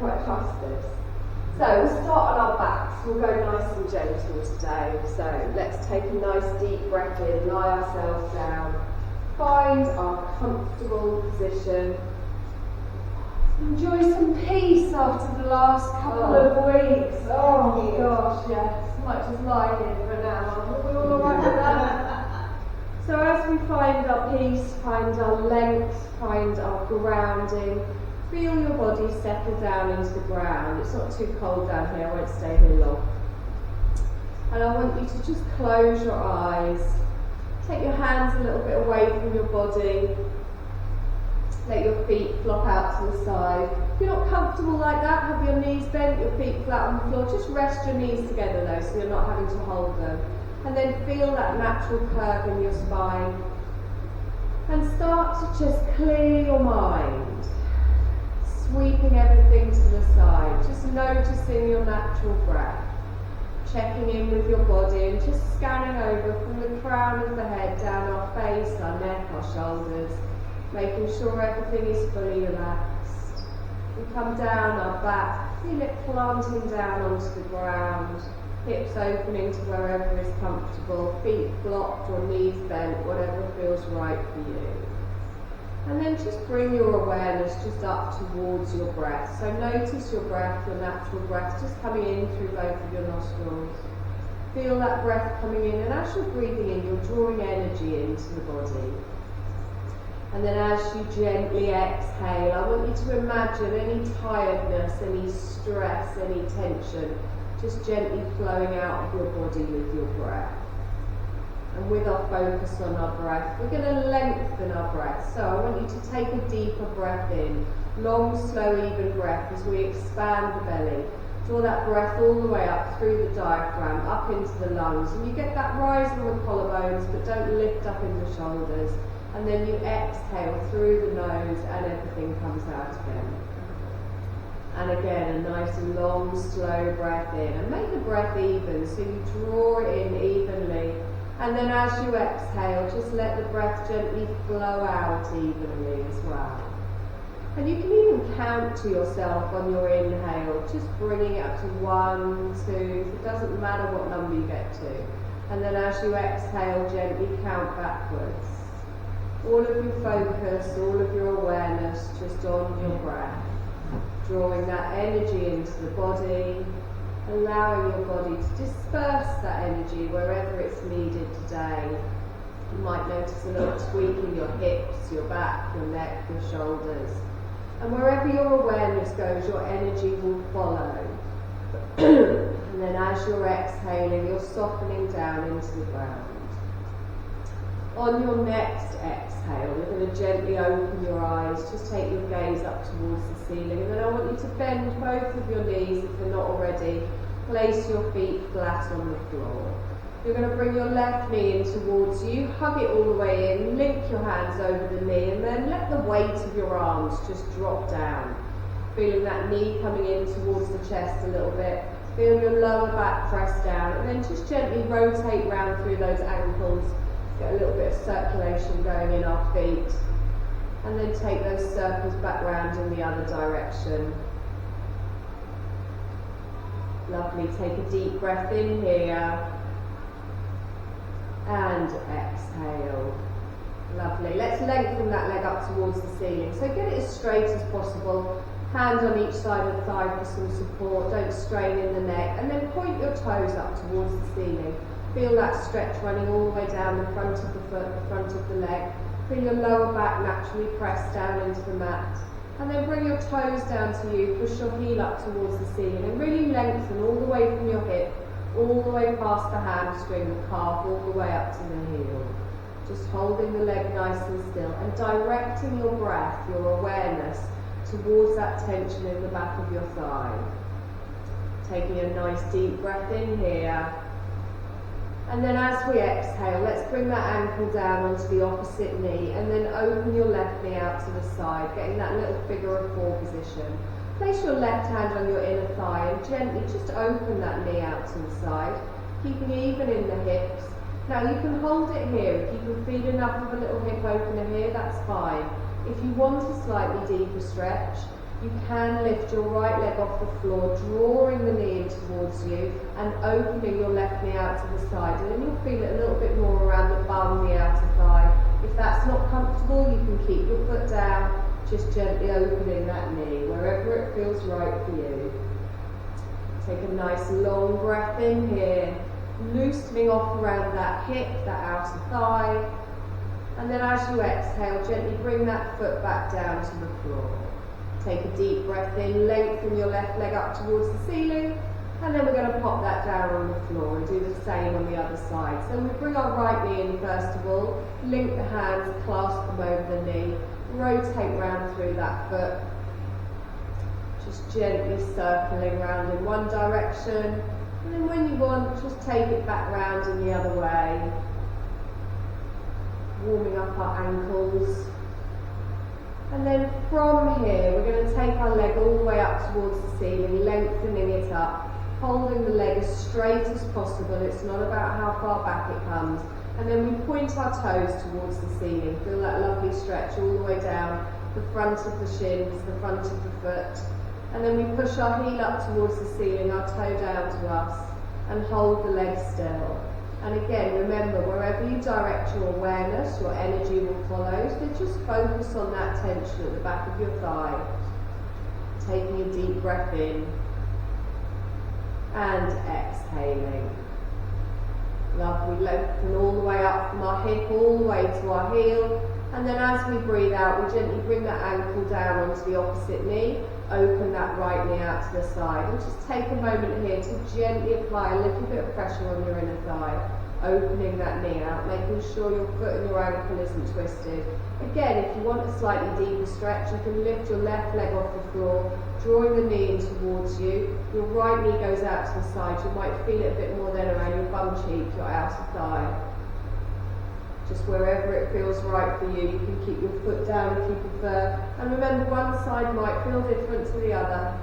quite trust this. So we'll start on our backs. We'll go nice and gentle today. So let's take a nice deep breath in, lie ourselves down, find our comfortable position. Enjoy some peace after the last couple of weeks. Oh gosh, yes. Might just lie here for an hour. Are we all alright with that? So as we find our peace, find our length, find our grounding, feel your body settle down into the ground. It's not too cold down here, I won't stay here long. And I want you to just close your eyes. Take your hands a little bit away from your body. Let your feet flop out to the side. If you're not comfortable like that, have your knees bent, your feet flat on the floor. Just rest your knees together though, so you're not having to hold them. And then feel that natural curve in your spine. And start to just clear your mind. Sweeping everything to the side. Just noticing your natural breath. Checking in with your body and just scanning over from the crown of the head down our face, our neck, our shoulders. Making sure everything is fully relaxed. We come down our back, feel it planting down onto the ground, hips opening to wherever is comfortable, feet blocked or knees bent, whatever feels right for you. And then just bring your awareness just up towards your breath. So notice your breath, your natural breath, just coming in through both of your nostrils. Feel that breath coming in, and as you're breathing in, you're drawing energy into the body. And then as you gently exhale, I want you to imagine any tiredness, any stress, any tension, just gently flowing out of your body with your breath. And with our focus on our breath, we're going to lengthen our breath. So I want you to take a deeper breath in, long, slow, even breath as we expand the belly. Draw that breath all the way up through the diaphragm, up into the lungs. And you get that rise in the collarbones, but don't lift up in the shoulders. And then you exhale through the nose and everything comes out again. And again, a nice long, slow breath in. And make the breath even, so you draw it in evenly. And then as you exhale, just let the breath gently flow out evenly as well. And you can even count to yourself on your inhale, just bringing it up to 1, 2, it doesn't matter what number you get to. And then as you exhale, gently count backwards. All of your focus, all of your awareness just on your breath. Drawing that energy into the body, allowing your body to disperse that energy wherever it's needed today. You might notice a little tweak in your hips, your back, your neck, your shoulders. And wherever your awareness goes, your energy will follow. And then as you're exhaling, you're softening down into the ground. On your next exhale, you're going to gently open your eyes, just take your gaze up towards the ceiling, and then I want you to bend both of your knees if you're not already. Place your feet flat on the floor. You're going to bring your left knee in towards you, hug it all the way in, link your hands over the knee, and then let the weight of your arms just drop down. Feeling that knee coming in towards the chest a little bit. Feel your lower back press down, and then just gently rotate round through those ankles. Get a little bit of circulation going in our feet. And then take those circles back round in the other direction. Lovely, take a deep breath in here. And exhale. Lovely, let's lengthen that leg up towards the ceiling. So get it as straight as possible. Hand on each side of the thigh for some support. Don't strain in the neck. And then point your toes up towards the ceiling. Feel that stretch running all the way down the front of the foot, the front of the leg. Feel your lower back naturally press down into the mat. And then bring your toes down to you, push your heel up towards the ceiling and really lengthen all the way from your hip, all the way past the hamstring, the calf, all the way up to the heel. Just holding the leg nice and still and directing your breath, your awareness, towards that tension in the back of your thigh. Taking a nice deep breath in here. And then as we exhale, let's bring that ankle down onto the opposite knee and then open your left knee out to the side, getting that little figure of 4 position. Place your left hand on your inner thigh and gently just open that knee out to the side, keeping even in the hips. Now you can hold it here. If you can feel enough of a little hip opener here, that's fine. If you want a slightly deeper stretch, You can lift your right leg off the floor, drawing the knee in towards you and opening your left knee out to the side. And then you'll feel it a little bit more around the bum, the outer thigh. If that's not comfortable, you can keep your foot down, just gently opening that knee, wherever it feels right for you. Take a nice long breath in here, loosening off around that hip, that outer thigh. And then as you exhale, gently bring that foot back down to the floor. Take a deep breath in, lengthen your left leg up towards the ceiling, and then we're going to pop that down on the floor and do the same on the other side. So we bring our right knee in first of all, link the hands, clasp them over the knee, rotate round through that foot, just gently circling round in one direction, and then when you want, just take it back round in the other way. Warming up our ankles. And then from here, we're going to take our leg all the way up towards the ceiling, lengthening it up, holding the leg as straight as possible. It's not about how far back it comes. And then we point our toes towards the ceiling. Feel that lovely stretch all the way down the front of the shins, the front of the foot. And then we push our heel up towards the ceiling, our toe down to us, and hold the leg still. And again, remember, wherever you direct your awareness, your energy will follow. So just focus on that tension at the back of your thigh. Taking a deep breath in and exhaling. Lovely, lengthen all the way up from our hip, all the way to our heel. And then as we breathe out, we gently bring that ankle down onto the opposite knee. Open that right knee out to the side. And just take a moment here to gently apply a little bit of pressure on your inner thigh. Opening that knee out, making sure your foot and your ankle isn't twisted. Again, if you want a slightly deeper stretch, you can lift your left leg off the floor, drawing the knee in towards you. Your right knee goes out to the side. You might feel it a bit more then around your bum cheek, your outer thigh. Just wherever it feels right for you, you can keep your foot down if you prefer. And remember, one side might feel different to the other.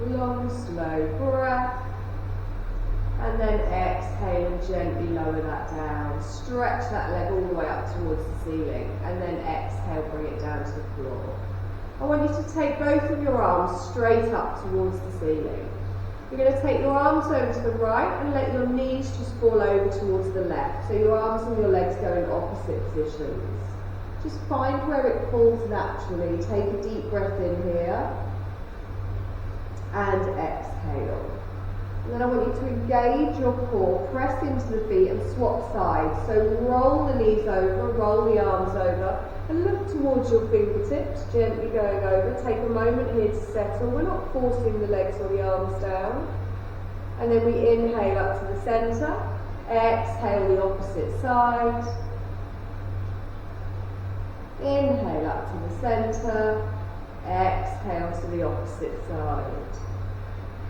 Long, slow breath. And then exhale and gently lower that down. Stretch that leg all the way up towards the ceiling. And then exhale, bring it down to the floor. I want you to take both of your arms straight up towards the ceiling. You're going to take your arms over to the right and let your knees just fall over towards the left. So your arms and your legs go in opposite positions. Just find where it falls naturally. Take a deep breath in here. And exhale. And then I want you to engage your core, press into the feet and swap sides. So roll the knees over, roll the arms over, and look towards your fingertips, gently going over. Take a moment here to settle. We're not forcing the legs or the arms down. And then we inhale up to the centre, exhale the opposite side. Inhale up to the centre, exhale to the opposite side.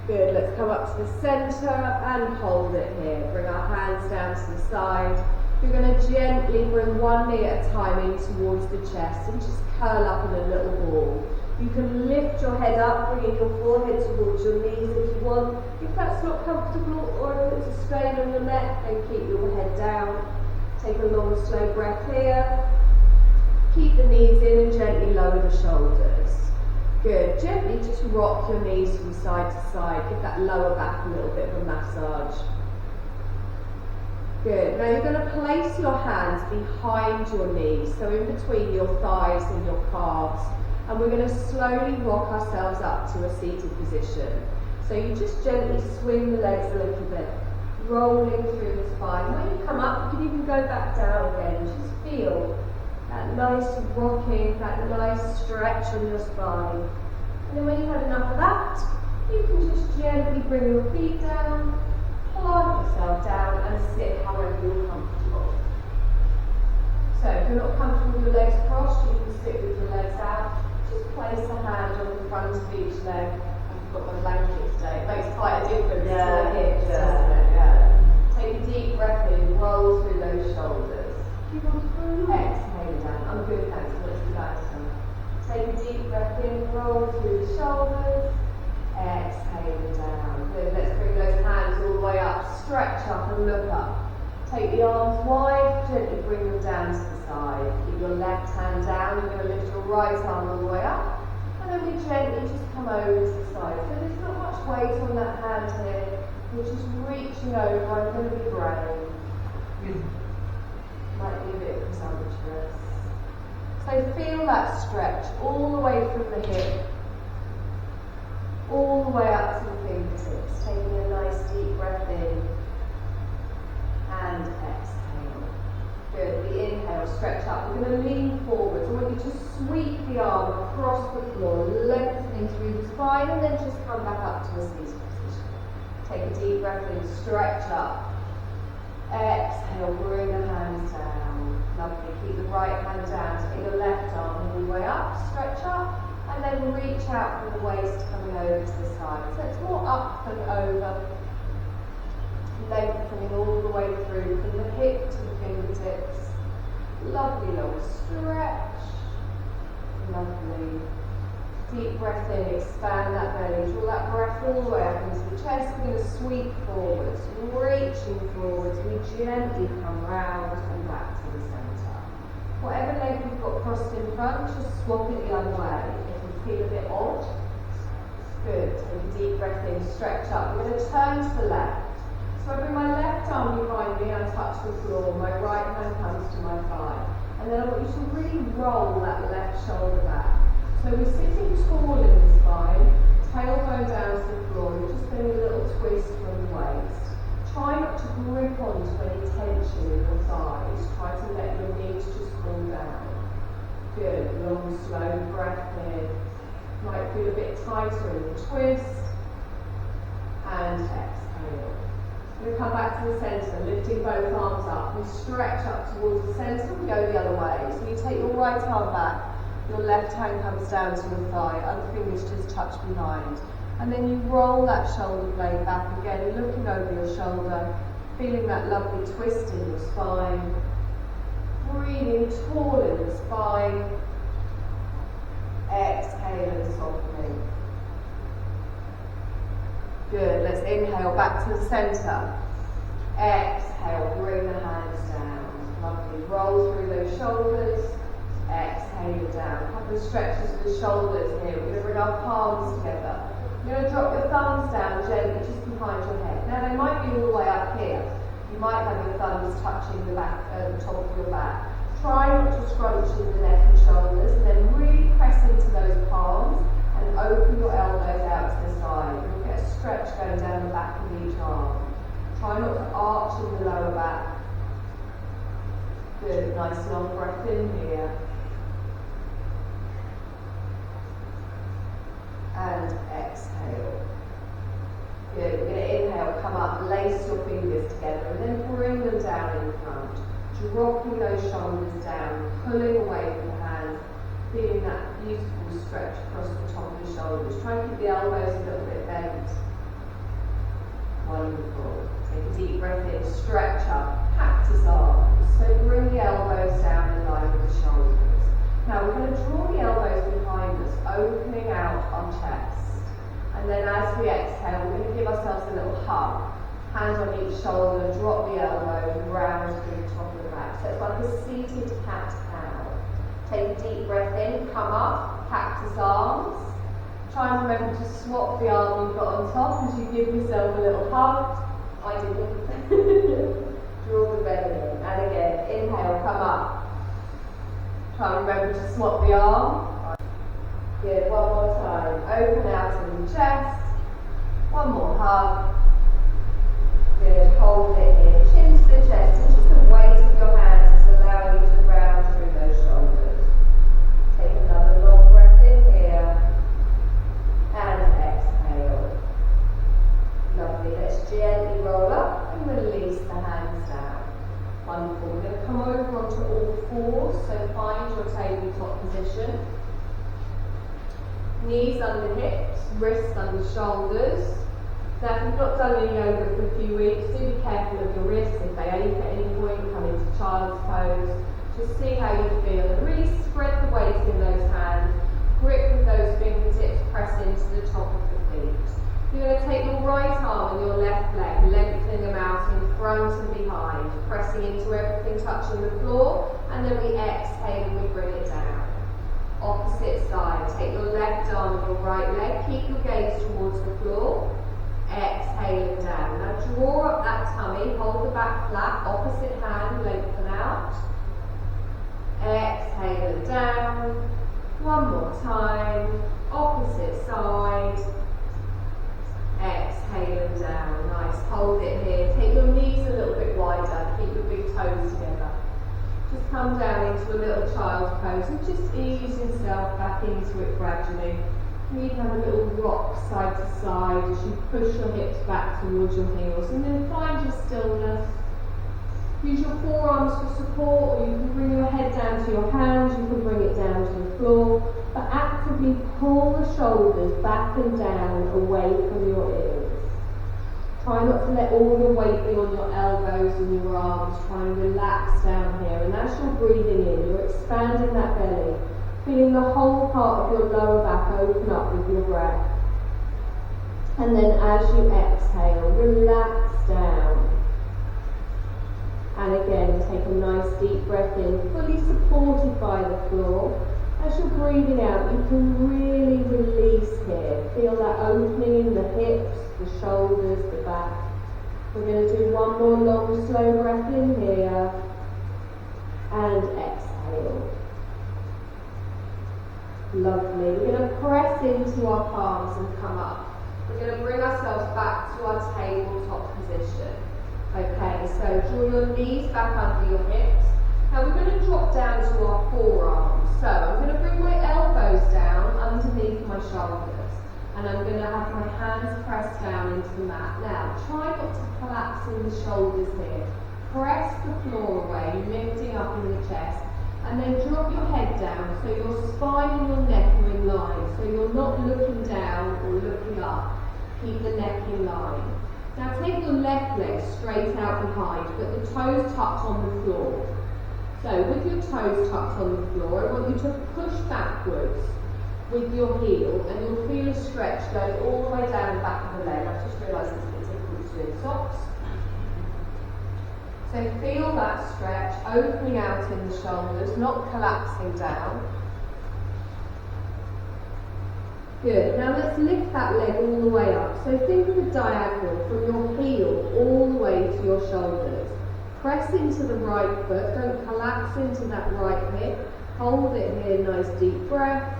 Good, let's come up to the centre and hold it here. Bring our hands down to the side. You're going to gently bring one knee at a time in towards the chest and just curl up in a little ball. You can lift your head up, bringing your forehead towards your knees if you want. If that's not comfortable or if it's a strain on your neck, then keep your head down. Take a long, slow breath here. Keep the knees in and gently lower the shoulders. Good. Gently just rock your knees from side to side. Give that lower back a little bit of a massage. Good. Now you're going to place your hands behind your knees, so in between your thighs and your calves. And we're going to slowly rock ourselves up to a seated position. So you just gently swing the legs a little bit, rolling through the spine. When you come up, you can even go back down again. Just feel that nice rocking, that nice stretch on your spine. And then when you've had enough of that, you can just gently bring your feet down, plant yourself down and sit however you're comfortable. So if you're not comfortable with your legs crossed, you can sit with your legs out. Just place a hand on the front of each leg. I've got my blanket today. It makes quite a difference to the hips, doesn't it? Yeah. Take a deep breath in, roll through those shoulders. Exhale down. I'm good, thanks. Let's do that some. Take a deep breath in, roll through the shoulders. Exhale down. Good. Let's bring those hands all the way up. Stretch up and look up. Take the arms wide, gently bring them down to the side. Keep your left hand down. You're going to lift your right arm all the way up. And then we gently just come over to the side. So there's not much weight on that hand here. We're just reaching over. I'm going to be brave. Might be a bit presumptuous. So feel that stretch all the way from the hip, all the way up to the fingertips. Taking a nice deep breath in and exhale. Good. The inhale, stretch up. We're going to lean forward. I want you to sweep the arm across the floor, lengthening through the spine, and then just come back up to a seated position. Take a deep breath in, stretch up. Exhale, bring the hands down. Lovely. Keep the right hand down. Take the left arm all the way up, stretch up, and then reach out from the waist coming over to the side. So it's more up than over. Lengthening all the way through from the hip to the fingertips. Lovely long stretch. Lovely. Deep breath in, expand that belly, draw that breath all the way up into the chest. We're going to sweep forwards, reaching forwards. We gently come round and back to the centre. Whatever leg you've got crossed in front, just swap it the other way. If you feel a bit odd, good. Take a deep breath in, stretch up. We're going to turn to the left. So I bring my left arm behind me, I touch the floor. My right hand comes to my thigh. And then I want you to really roll that left shoulder back. So we're sitting tall in the spine, tailbone down to the floor. You're just getting a little twist from the waist. Try not to grip onto any tension in your thighs. Try to let your knees just cool down. Good. Long, slow breath in. Might feel a bit tighter in the twist. And exhale. We'll come back to the centre, lifting both arms up. We stretch up towards the centre. We go the other way. So you take your right arm back. Your left hand comes down to your thigh, other fingers just touch behind. And then you roll that shoulder blade back again, looking over your shoulder, feeling that lovely twist in your spine. Breathing tall in the spine. Exhale and softening. Good, let's inhale back to the centre. Exhale, bring the hands down. Lovely, roll through those shoulders. Exhale down. A couple of stretches of the shoulders here. We're going to bring our palms together. You're going to drop your thumbs down gently just behind your head. Now they might be all the way up here. You might have your thumbs touching the back, the top of your back. Try not to scrunch in the neck and shoulders, and then really press into those palms and open your elbows out to the side. You'll get a stretch going down the back of each arm. Try not to arch in the lower back. Good, nice long breath in here. And exhale. Good. We're going to inhale, come up, lace your fingers together, and then bring them down in front. Dropping those shoulders down, pulling away from the hands, feeling that beautiful stretch across the top of the shoulders. Try and keep the elbows a little bit bent. Wonderful. Take a deep breath in, stretch up, cactus arms. So bring the elbows down in line with the shoulders. Now we're going to draw the elbows behind us, opening out our chest. And then as we exhale, we're going to give ourselves a little hug. Hand on each shoulder, drop the elbow, round through the top of the back. So it's like a seated cat-cow. Take a deep breath in, come up, cactus arms. Try and remember to swap the arm you've got on top as you give yourself a little hug. I didn't. Draw the belly in. And again, inhale, come up. Try and remember to swap the arm. Good, one more time. Open out in the chest. One more hug. Good, hold it in. Chin to the chest, and just the weight of your hands is allowing you to round through those shoulders. Take another long breath in here. And exhale. Lovely. Let's gently roll up and release the hands down. Wonderful. We're going to come over onto all fours, so find your tabletop position. Knees under hips, wrists under shoulders. Now if you've not done any yoga for a few weeks, do be careful of your wrists. If they ache at any point, come into child's pose. Just see how you feel and really spread the weight in those hands. Grip with those fingertips, press into the top of the feet. You're going to take your right arm and your left leg, lengthening them out in front and behind, pressing into everything touching the floor, and then we exhale and we bring it down. Opposite side, take your left arm right leg. Keep your gaze towards the floor. Exhaling down. Now draw up that tummy, hold the back flat, opposite hand, lengthen out. Exhaling down. One more time. Opposite side. Exhaling down. Nice. Hold it here. Take your knees a little bit wider. Keep your big toes together. Just come down into a little child's pose and just ease yourself back into it gradually. You can have a little rock side to side as you push your hips back towards your heels, and then find your stillness. Use your forearms for support, or you can bring your head down to your hands, you can bring it down to the floor, but actively pull the shoulders back and down away from your ears. Try not to let all your weight be on your elbows and your arms. Try and relax down here, and as you're breathing in, you're expanding that belly, feeling the whole part of your lower back open up with your breath. And then as you exhale, relax down. And again, take a nice deep breath in, fully supported by the floor. As you're breathing out, you can really release here. Feel that opening in the hips, the shoulders, the back. We're going to do one more long, slow breath in here. And exhale. Lovely. We're going to press into our palms and come up. We're going to bring ourselves back to our tabletop position. Okay, so draw your knees back under your hips. Now we're going to drop down to our forearms. So I'm going to bring my elbows down underneath my shoulders. And I'm going to have my hands pressed down into the mat. Now, try not to collapse in the shoulders here. Press the floor away, lifting up in the chest. And then drop your head down so your spine and your neck are in line. So you're not looking down or looking up. Keep the neck in line. Now take your left leg straight out behind, but the toes touch on the floor. So with your toes tucked on the floor, I want you to push backwards with your heel, and you'll feel a stretch going all the way down the back of the leg. I've just realised it's a bit difficult to do in socks. So feel that stretch, opening out in the shoulders, not collapsing down. Good. Now let's lift that leg all the way up. So think of a diagonal from your heel all the way to your shoulders. Press into the right foot, don't collapse into that right hip. Hold it here, nice deep breath.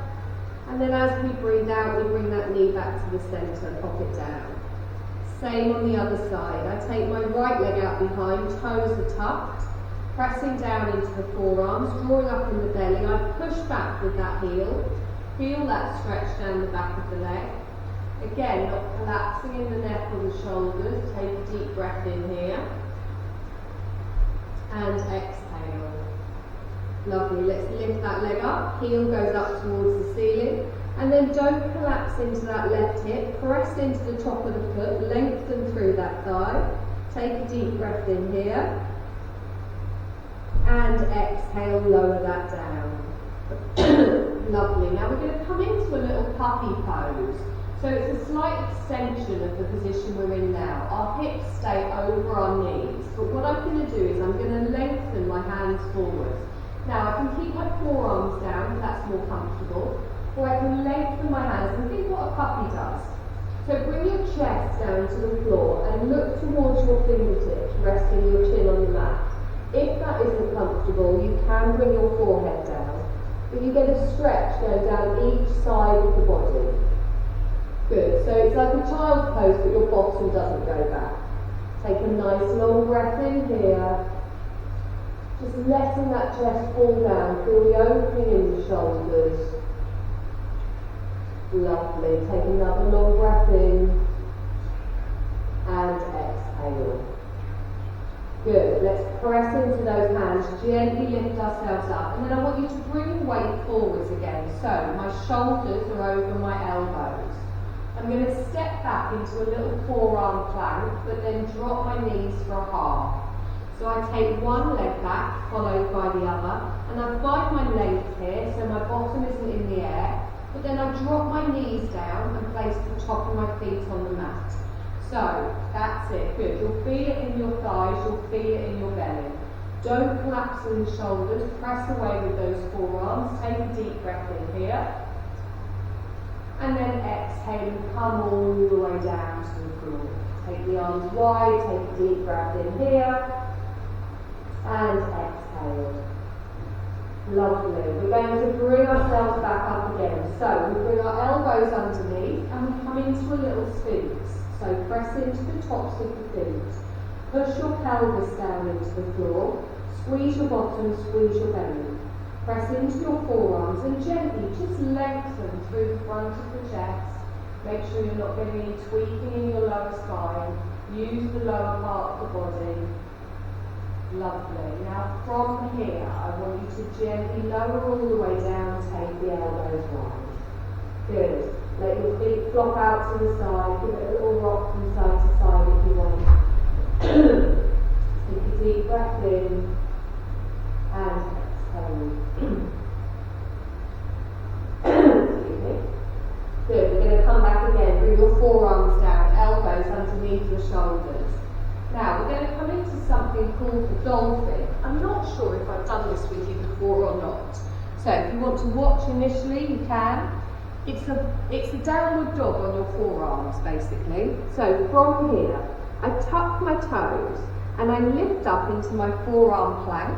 And then as we breathe out, we bring that knee back to the centre, pop it down. Same on the other side. I take my right leg out behind, toes are tucked. Pressing down into the forearms, drawing up in the belly. I push back with that heel. Feel that stretch down the back of the leg. Again, not collapsing in the neck or the shoulders. Take a deep breath in here. And exhale. Lovely. Let's lift that leg up. Heel goes up towards the ceiling. And then don't collapse into that left hip. Press into the top of the foot. Lengthen through that thigh. Take a deep breath in here. And exhale, lower that down. Lovely. Now we're going to come into a little puppy pose. So it's a slight extension of the position we're in now. Our hips stay over our knees. But what I'm going to do is I'm going to lengthen my hands forward. Now I can keep my forearms down if that's more comfortable. Or I can lengthen my hands and think what a puppy does. So bring your chest down to the floor and look towards your fingertips, resting your chin on the mat. If that isn't comfortable, you can bring your forehead down. But you get a stretch going down each side of the body. Good. So it's like a child's pose, but your bottom doesn't go back. Take a nice long breath in here. Just letting that chest fall down. Feel the opening in the shoulders. Lovely. Take another long breath in. And exhale. Good. Let's press into those hands. Gently lift ourselves up. And then I want you to bring your weight forwards again. So my shoulders are over my elbows. I'm going to step back into a little forearm plank, but then drop my knees for a half. So I take one leg back, followed by the other, and I find my length here, so my bottom isn't in the air, but then I drop my knees down and place the top of my feet on the mat. So, that's it, good. You'll feel it in your thighs, you'll feel it in your belly. Don't collapse in the shoulders, press away with those forearms, take a deep breath in here. And then exhale, come all the way down to the floor. Take the arms wide, take a deep breath in here, and exhale. Lovely. We're going to bring ourselves back up again. So we bring our elbows underneath and we come into a little sphinx. So press into the tops of the feet. Push your pelvis down into the floor. Squeeze your bottom, squeeze your belly. Press into your forearms and gently just lengthen through the front of the chest. Make sure you're not getting any tweaking in your lower spine. Use the lower part of the body. Lovely. Now from here, I want you to gently lower all the way down, take the elbows wide. Good. Let your feet flop out to the side. Give it a little rock from side to side if you want. Take a deep breath in and exhale. Excuse me. Good. We're going to come back again. Bring your forearms down, elbows underneath your shoulders. Now we're going to come into something called the dolphin. I'm not sure if I've done this with you before or not. So if you want to watch initially, you can. It's a downward dog on your forearms, basically. So from here, I tuck my toes and I lift up into my forearm plank,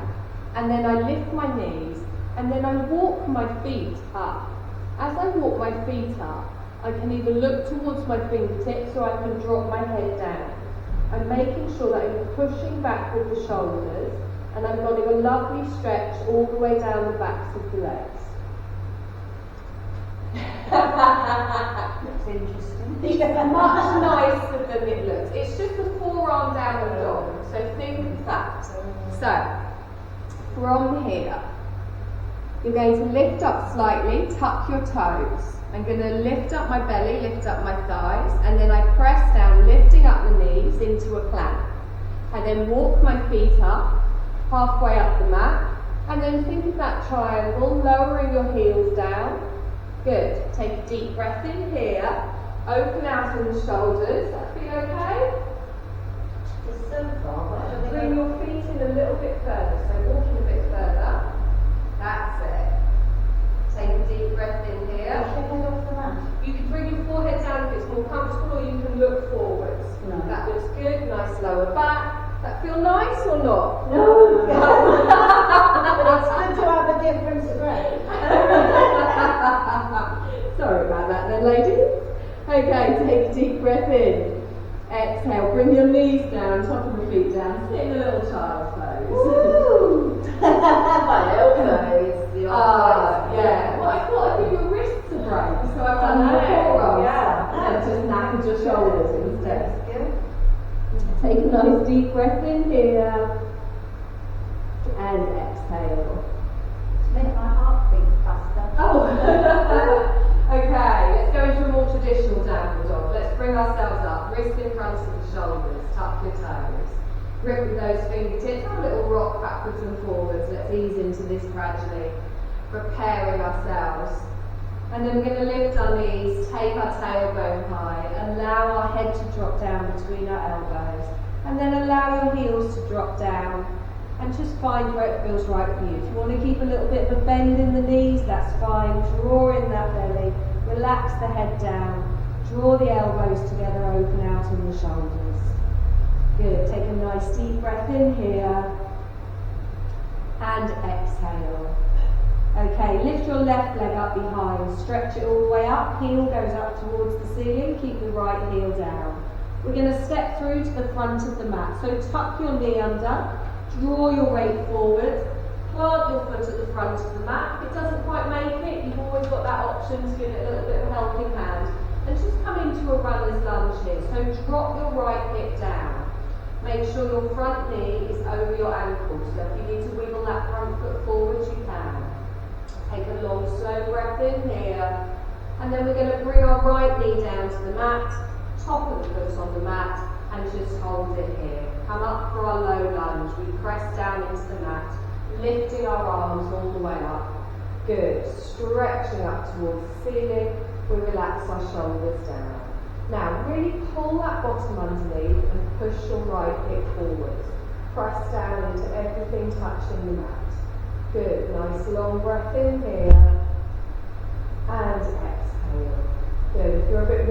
and then I lift my knees, and then I walk my feet up. As I walk my feet up, I can either look towards my fingertips or I can drop my head down. I'm making sure that I'm pushing back with the shoulders, and I'm getting a lovely stretch all the way down the backs of the legs. That's interesting. It's much nicer than it looks. It's just a forearm downward dog, so think of that. So, from here, you're going to lift up slightly, tuck your toes. I'm going to lift up my belly, lift up my thighs, and then I press down, lifting up the knees into a plank. I then walk my feet up, halfway up the mat, and then think of that triangle, lowering your heels down. Good. Take a deep breath in here, open out in the shoulders. That feel okay? It's so far. Bring your feet in a little bit further, so walking a bit further. That's it. Take a deep breath in here. You can bring your forehead down if it's more comfortable, or you can look forwards. No. That looks good. Nice lower back. That feel nice or not? No. But it's good to have a different spread. Sorry about that then, ladies. Okay, take a deep breath in. Exhale, bring your knees down, top of your feet down. Sit in a little child's pose. Woo! My elbows. Yeah. Well, I thought I'd give your wrists a break, so I've done your forearms. Yeah. And just knackered your shoulders instead. That's good. Take a nice deep breath in here. And exhale. Make my heart beat faster. Oh! Okay, let's go into a more traditional downward dog. Let's bring ourselves up. Wrist in front of the shoulders. Tuck your toes. Grip with those fingertips. Have a little rock backwards and forwards. Let's ease into this gradually. Preparing ourselves. And then we're going to lift our knees, take our tailbone high, allow our head to drop down between our elbows, and then allow your heels to drop down, and just find where it feels right for you. If you want to keep a little bit of a bend in the knees, that's fine. Draw in that belly, relax the head down, draw the elbows together, open out in the shoulders. Good, take a nice deep breath in here, and exhale. Okay, lift your left leg up behind, stretch it all the way up, heel goes up towards the ceiling, keep the right heel down. We're going to step through to the front of the mat, so tuck your knee under, draw your weight forward, plant your foot at the front of the mat. If it doesn't quite make it, you've always got that option to give it a little bit of a helping hand. And just come into a runner's lunge here, so drop your right hip down. Make sure your front knee is over your ankle, so if you need to wiggle that front foot forwards, you can. Take a long, slow breath in here, and then we're going to bring our right knee down to the mat, top of the foot on the mat, and just hold it here. Come up for our low lunge. We press down into the mat, lifting our arms all the way up. Good. Stretching up towards the ceiling. We relax our shoulders down. Now, really pull that bottom underneath and push your right hip forwards. Press down into everything touching the mat. Good, nice long breath in here, and exhale. Good, if you're a bit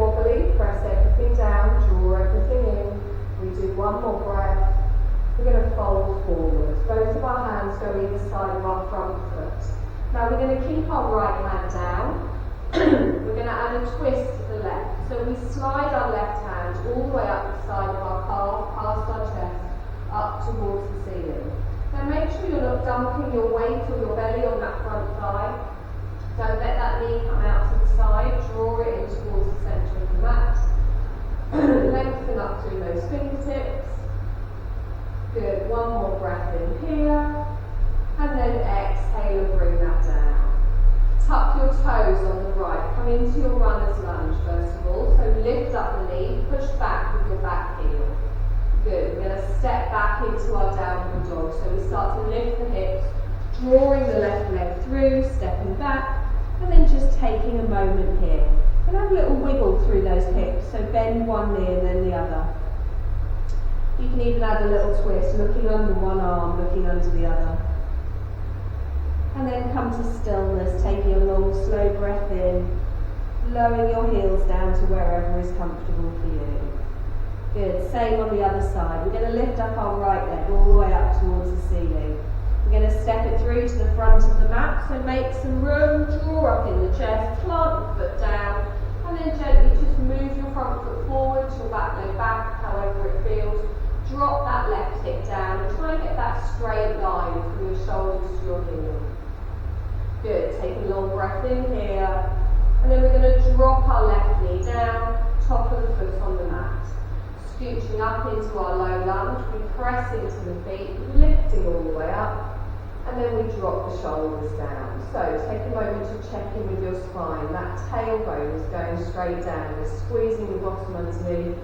do one more breath. We're going to fold forward. Both of our hands go either side of our front foot. Now we're going to keep our right hand down. We're going to add a twist to the left. So we slide our left hand all the way up the side of our calf, past our chest, up towards the ceiling. Now make sure you're not dumping your weight or your belly on that front thigh. Don't let that knee come out to the side. Draw it in towards the centre of the mat. Lengthen up through those fingertips. Good. One more breath in here. And then exhale and bring that down. Tuck your toes on the right. Come into your runner's lunge first of all. So lift up the knee, push back with your back heel. Good. We're going to step back into our downward dog. So we start to lift the hips, drawing the left leg through, stepping back, and then just taking a moment here. And have a little wiggle through those hips. So bend one knee and then the other. You can even add a little twist, looking under one arm, looking under the other. And then come to stillness, taking a long, slow breath in, lowering your heels down to wherever is comfortable for you. Good, same on the other side. We're going to lift up our right leg all the way up towards the ceiling. We're going to step it through to the front of the mat, so make some room, draw up in the chest, plant the foot down, and then gently just move your front foot forward, your back leg back, however it feels. Drop that left hip down and try and get that straight line from your shoulders to your heel. Good, take a long breath in here, and then we're going to drop our left knee down, top of the foot on the mat. Scooching up into our low lunge, we press into the feet, lifting all the way up, and then we drop the shoulders down. So take a moment to check in with your spine. That tailbone is going straight down. We're squeezing the bottom underneath.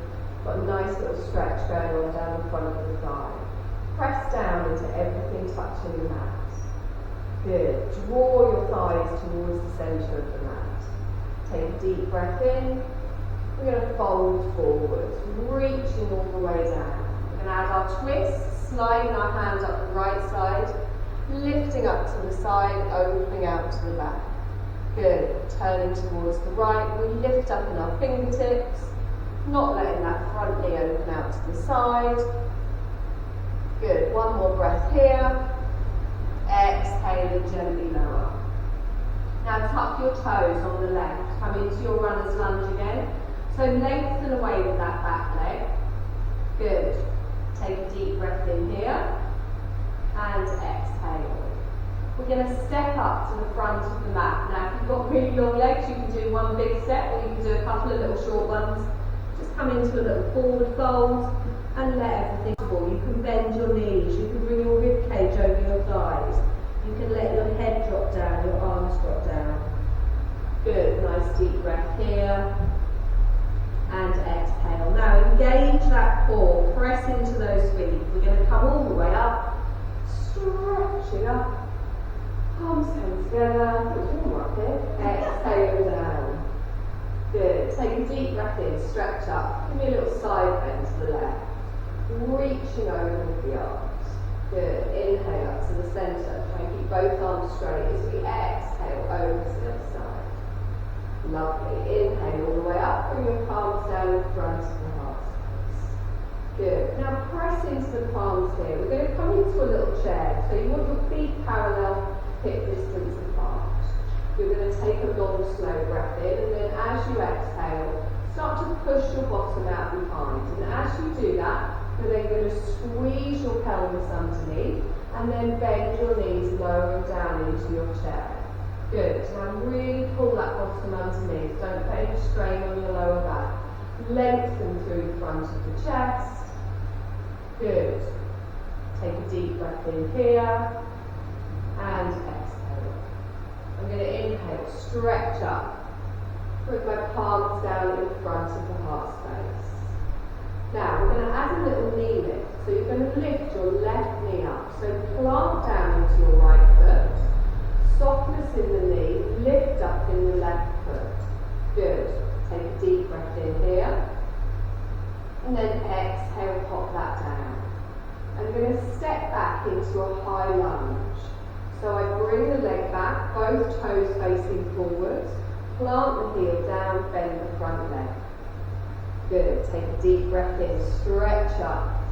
Got a nice little stretch going on down the front of the thigh. Press down into everything touching the mat. Good. Draw your thighs towards the centre of the mat. Take a deep breath in. We're going to fold forward, reaching all the way down. We're going to add our twist, sliding our hands up the right side, lifting up to the side, opening out to the back. Good. Turning towards the right. We lift up in our fingertips, not letting that front knee open out to the side. Good. One more breath here. Exhale and gently lower. Now tuck your toes on the left. Come into your runner's lunge again. So lengthen away with that back leg. Good. Take a deep breath in here. And exhale. We're going to step up to the front of the mat. Now if you've got really long legs, you can do one big step or you can do a couple of little short ones. Just come into a little forward fold and let everything fall. You can bend your knees, you can bring your rib cage over your thighs. You can let your head drop down, your arms drop down. Good, nice deep breath here. And exhale. Now engage that core, press into those feet. We're going to come all the way up, stretching up, palms come together, more up here, exhale down. Good, take a deep breath in, stretch up, give me a little side bend to the left, reaching over with the arms. Good, inhale up to the centre, try and keep both arms straight as we exhale over to the other side. Lovely. Inhale all the way up, bring your palms down in front of the heart space. Good. Now press into the palms here. We're going to come into a little chair. So you want your feet parallel, hip distance apart. You're going to take a long, slow breath in, and then as you exhale, start to push your bottom out behind. And as you do that, you're then going to squeeze your pelvis underneath, and then bend your knees lower and down into your chair. Good. Now really pull that bottom underneath. Don't put any strain on your lower back. Lengthen through the front of the chest. Good. Take a deep breath in here. And exhale. I'm going to inhale, stretch up. Bring my palms down in front of the heart space. Now we're going to add a little knee lift. So you're going to lift your left knee up. So plant down into your right foot. Softness in the knee, lift up in the left foot. Good. Take a deep breath in here. And then exhale, pop that down. And we're going to step back into a high lunge. So I bring the leg back, both toes facing forward. Plant the heel down, bend the front leg. Good. Take a deep breath in, stretch up.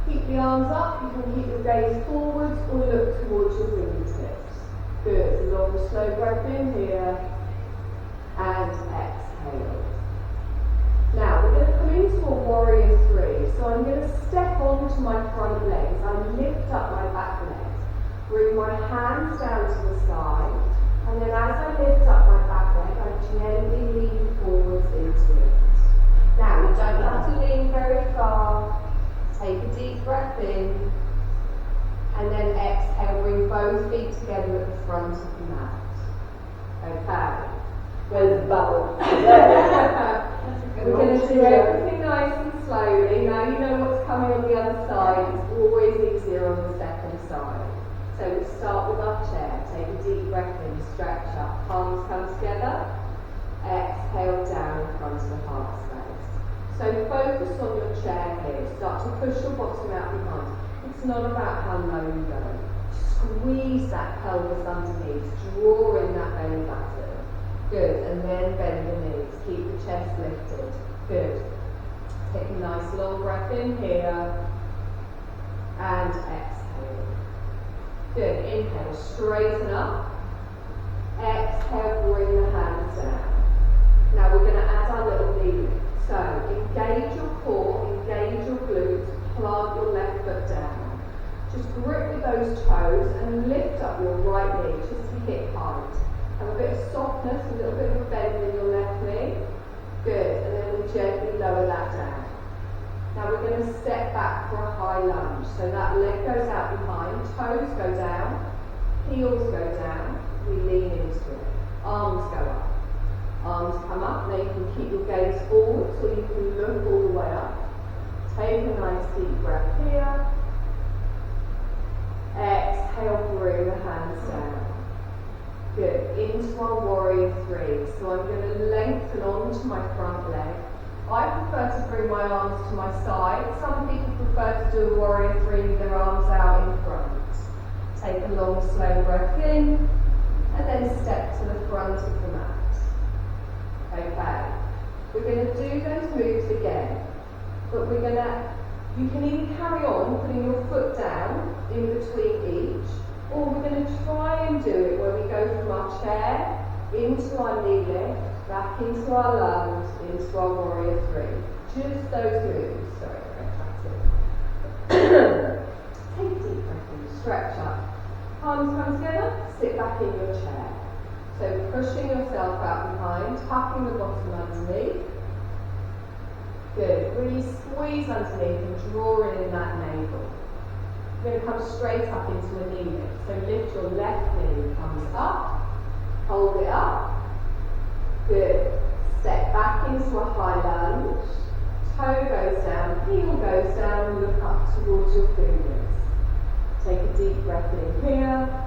Keep the arms up, you can keep your gaze forwards or look towards your fingertips. Good. Long, slow breath in here. And exhale. Now we're going to come into a warrior three. So I'm going to step onto my front legs. I lift up my back legs. Bring my hands down to the side. And then as I lift up my back leg, I gently lean forwards into it. Now you don't have to lean very far. Take a deep breath in. And then exhale, bring both feet together at the front of the mat. Okay. With both. We're going to do everything nice and slowly. Now you know what's coming on the other side. It's always easier on the second side. So we start with our chair. Take a deep breath in, stretch up. Palms come together. Exhale down in front of the heart space. So focus on your chair here. Start to push your bottom out behind. It's not about how low you go. Squeeze that pelvis underneath. Draw in that belly button. Good, and then bend the knees. Keep the chest lifted. Good. Take a nice long breath in here. And exhale. Good, inhale, straighten up. Exhale, bring the hands down. Now we're going to add our little knee lift. So engage your core, engage your glutes, plant your left foot down. Just grip with those toes and lift up your right knee just to hip height. Have a bit of softness, a little bit of a bend in your left knee. Good, and then we gently lower that down. Now we're going to step back for a high lunge. So that leg goes out behind, toes go down, heels go down, we lean into it. Arms go up. Arms come up, now you can keep your gaze forward so you can look all the way up. Take a nice deep breath here. Exhale, bring the hands down. Good, into our warrior three. So I'm going to lengthen onto my front leg. I prefer to bring my arms to my side. Some people prefer to do a warrior three with their arms out in front. Take a long, slow breath in, and then step to the front of the mat. Okay, we're going to do those moves again, but you can either carry on putting your foot down in between each, or we're going to try and do it where we go from our chair into our knee lift, back into our lunge, into our warrior three. Just those moves. Sorry, Take a deep breath in, stretch up. Palms come together, sit back in your chair. So pushing yourself out behind, tucking the bottom underneath. Good. Really squeeze underneath and draw in that navel. You're going to come straight up into a knee lift. So lift your left knee, comes up, hold it up. Good. Step back into a high lunge. Toe goes down, heel goes down, and look up towards your fingers. Take a deep breath in here.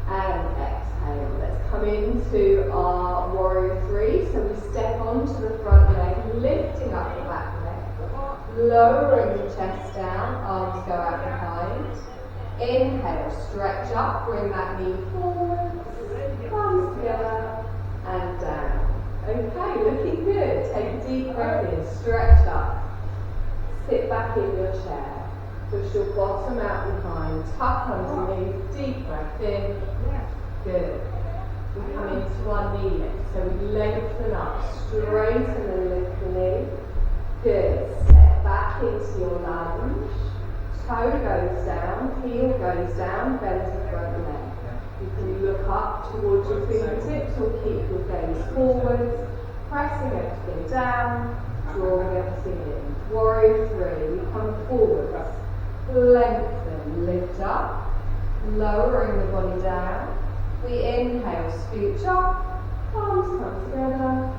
And exhale. Let's come into our warrior three. So we step onto the front leg, lifting up the back leg, lowering the chest down, arms go out behind. Inhale, stretch up, bring that knee forward, palms together, and down. Okay, looking good. Take a deep breath in, stretch up, sit back in your chair. Push your bottom out behind, tuck underneath, deep breath in. Good. We come into our knee lift. So we lengthen up, straighten and lift the knee. Good. Step back into your lunge. Toe goes down, heel goes down, bend the front leg. You can look up towards your fingertips or keep your gaze forwards, pressing everything down, drawing everything in. Warrior three, we come forwards. Lengthen, lift up, lowering the body down. We inhale, scooch up, palms come together,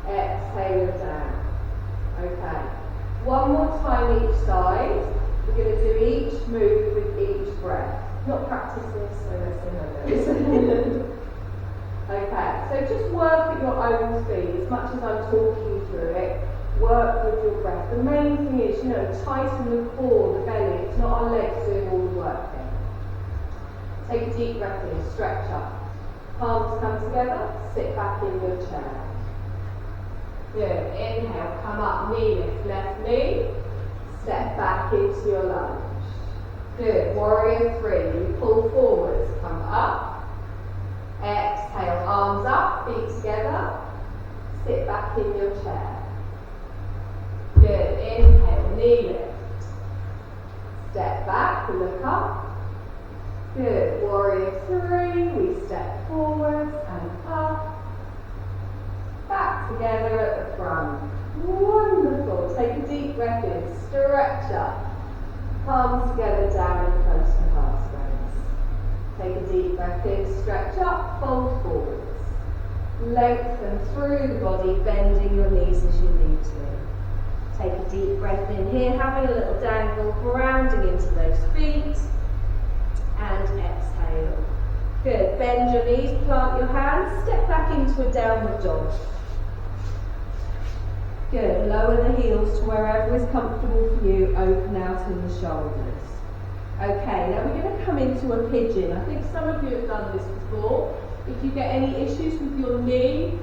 exhale down. Okay, one more time each side. We're going to do each move with each breath. Not practice this, so let's see how it goes. Okay, so just work at your own speed as much as I'm talking you through it. Work with your breath. The main thing is, tighten the core, the belly. It's not our legs doing all the work here. Take a deep breath in, stretch up. Palms come together, sit back in your chair. Good. Inhale, come up, knee lift, left knee. Step back into your lunge. Good. Warrior three. You pull forwards, come up. Exhale, arms up, feet together. Sit back in your chair. Good. Inhale, knee lift. Step back, look up. Good. Warrior three. We step forwards and up. Back together at the front. Wonderful. Take a deep breath in. Stretch up. Palms together down and close to heart space. Take a deep breath in. Stretch up. Fold forwards. Lengthen through the body, bending your knees as you need to. Take a deep breath in here, having a little dangle, grounding into those feet. And exhale. Good. Bend your knees, plant your hands, step back into a downward dog. Good. Lower the heels to wherever is comfortable for you. Open out in the shoulders. Okay, now we're going to come into a pigeon. I think some of you have done this before. If you get any issues with your knee,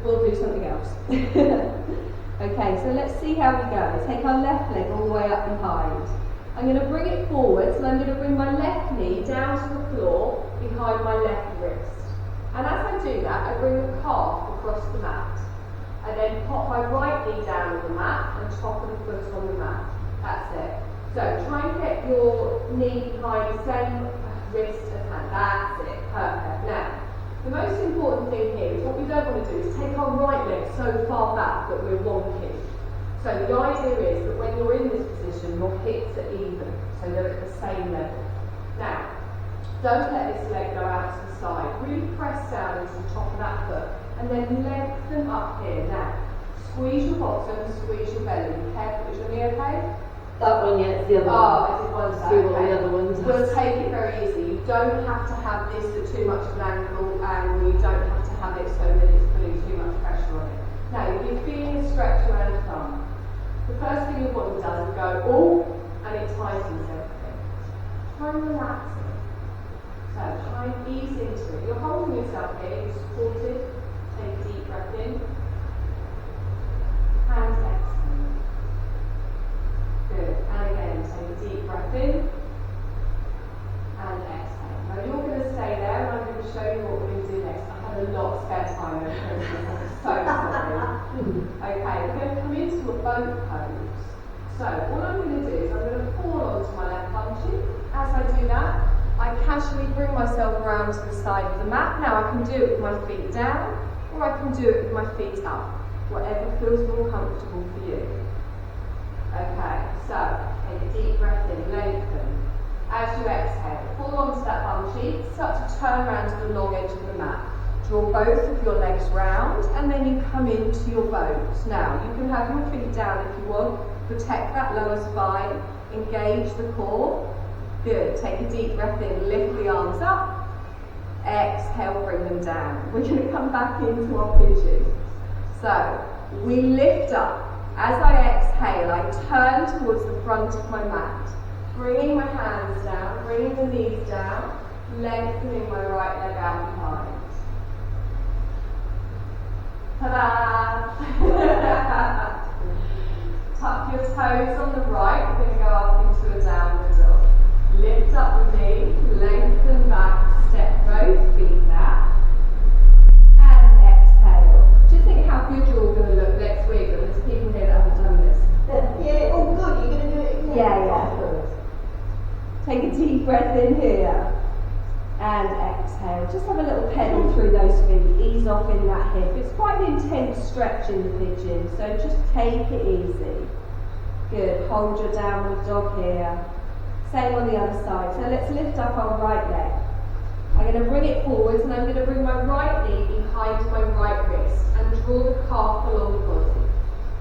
we'll do something else. Okay, so let's see how we go. Take our left leg all the way up behind. I'm going to bring it forwards and I'm going to bring my left knee down to the floor behind my left wrist. And as I do that, I bring the calf across the mat. I then pop my right knee down on the mat and top of the foot on the mat. That's it. So try and get your knee behind the same wrist as hand. That's it. Perfect. Now, the most important thing here is what we don't want to do is take our right leg so far back that we're wonky. So the idea is that when you're in this position, your hips are even, so they're at the same level. Now, don't let this leg go out to the side. Really press down into the top of that foot, and then lengthen up here. Now, squeeze your bottom, squeeze your belly. Be careful. Is your knee okay? That one, yeah, it's the other one. Oh, I did one See what the other ones are. We'll take it very easy. You don't have to have this at too much of an angle, and you don't have to have it so that it's putting too much pressure on it. Now, if you're feeling a stretch around the thumb, the first thing your body does is go, oh, and it tightens everything. Try and relax it. So, try and ease into it. You're holding yourself here, you're supported. Take a deep breath in. And exhale. Good. And again, take a deep breath in. And exhale. Now, you're going to stay there, and I'm going to show you what we're going to do next. I had a lot of spare time over Christmas. I'm so sorry. Okay, we're going to come into a boat pose. So all I'm going to do is I'm going to fall onto my left bum cheek. As I do that, I casually bring myself around to the side of the mat. Now I can do it with my feet down, or I can do it with my feet up. Whatever feels more comfortable for you. Okay, so take a deep breath in, lengthen. As you exhale, fall onto that bum cheek, start to turn around to the long edge of the mat. Draw both of your legs round, and then you come into your boat. Now, you can have your feet down if you want. Protect that lower spine. Engage the core. Good. Take a deep breath in. Lift the arms up. Exhale, bring them down. We're going to come back into our pigeon. So, we lift up. As I exhale, I turn towards the front of my mat. Bringing my hands down, bringing the knees down, lengthening my right leg out behind. Ta-da! Tuck your toes on the right, we're going to go up into a downward dog. Lift up the knee, lengthen back, step both feet back, and exhale. Just think how good you're all going to look next week, but there's people here that haven't done this. Yeah, oh good, you're going to do it again? Yeah, good. Take a deep breath in here. And exhale. Just have a little pedal through those feet. Ease off in that hip. It's quite an intense stretch in the pigeon, so just take it easy. Good. Hold your downward dog here. Same on the other side. So let's lift up our right leg. I'm going to bring it forwards, and I'm going to bring my right knee behind my right wrist and draw the calf along the body.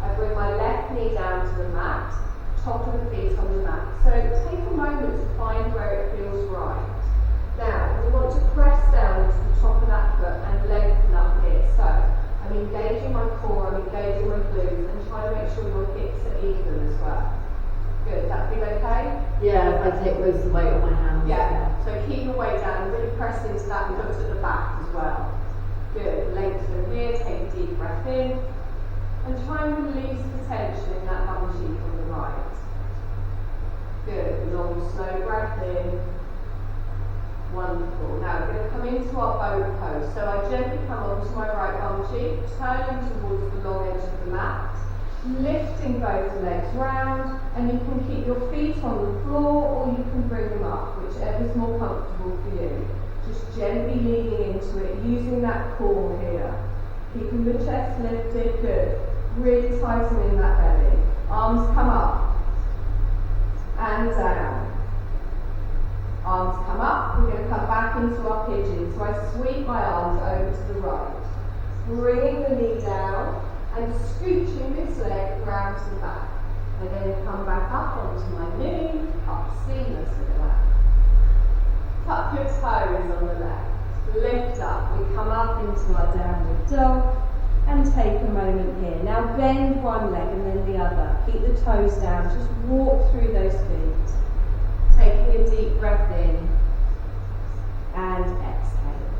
I bring my left knee down to the mat, top of the feet on the mat. So take a moment to find where it feels right. Now, we want to press down into the top of that foot and lengthen up here. So, I'm engaging my core, I'm engaging my glutes, and trying to make sure your hips are even as well. Good, that feel okay? Yeah, if I take most of the weight on my hands. Yeah, so keep your weight down and really press into that and look at the back as well. Good, lengthen here, take a deep in and try and release the tension in that bum cheek on the right. Good, long slow breath in. Wonderful. Now we're going to come into our boat pose. So I gently come onto my right bum cheek, turning towards the long edge of the mat, lifting both legs round, and you can keep your feet on the floor or you can bring them up, whichever is more comfortable for you. Just gently leaning into it, using that core here. Keeping the chest lifted, good. Really tightening that belly. Arms come up and down. Arms come up, we're going to come back into our pigeon. So I sweep my arms over to the right. Bringing the knee down and scooching this leg round to the back. And then come back up onto my knee, up seamless at that. Tuck your toes on the left. Lift up, we come up into our downward dog and take a moment here. Now bend one leg and then the other. Keep the toes down, just walk through those feet. Taking a deep breath in and exhale.